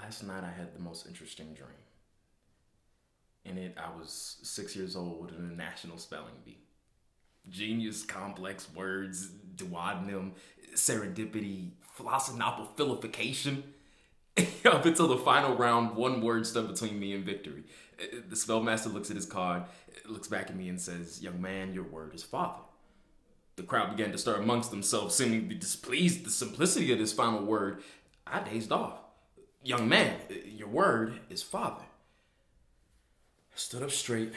Last night I had the most interesting dream. In it, I was 6 years old in a national spelling bee. Genius, complex words, duodenum, serendipity, philosophilification. Up until the final round, one word stood between me and victory. The spellmaster looks at his card, looks back at me and says, "Young man, your word is father." The crowd began to stir amongst themselves, seemingly displeased at the simplicity of this final word. I dazed off. "Young man, your word is father." I stood up straight,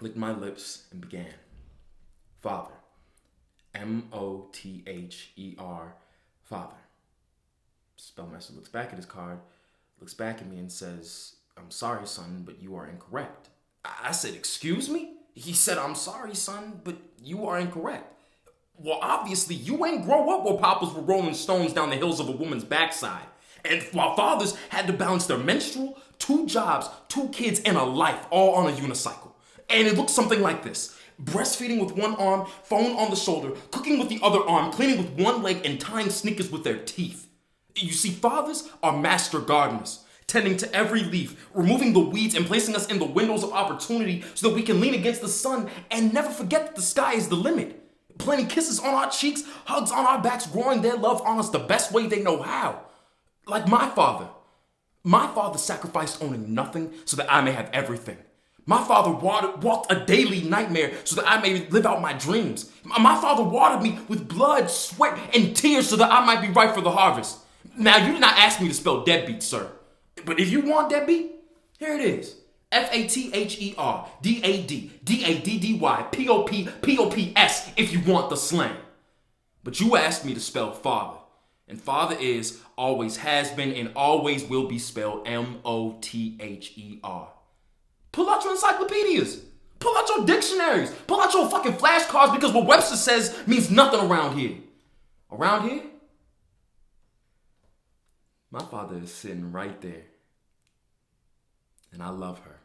licked my lips, and began. Father. Mother. Father. Spellmaster looks back at his card, looks back at me and says, "I'm sorry, son, but you are incorrect." I said, "Excuse me?" He said, "I'm sorry, son, but you are incorrect." Well, obviously, you ain't grow up where papas were rolling stones down the hills of a woman's backside. And while fathers had to balance their menstrual, 2 jobs, 2 kids, and a life all on a unicycle. And it looked something like this. Breastfeeding with one arm, phone on the shoulder, cooking with the other arm, cleaning with one leg, and tying sneakers with their teeth. You see, fathers are master gardeners, tending to every leaf, removing the weeds, and placing us in the windows of opportunity so that we can lean against the sun and never forget that the sky is the limit. Planting kisses on our cheeks, hugs on our backs, growing their love on us the best way they know how. Like my father. My father sacrificed owning nothing so that I may have everything. My father walked a daily nightmare so that I may live out my dreams. My father watered me with blood, sweat, and tears so that I might be ripe for the harvest. Now, you did not ask me to spell deadbeat, sir. But if you want deadbeat, here it is. Father, Daddy, if you want the slang. But you asked me to spell father. And father is, always has been, and always will be spelled Mother. Pull out your encyclopedias. Pull out your dictionaries. Pull out your fucking flashcards, because what Webster says means nothing around here. Around here? My father is sitting right there. And I love her.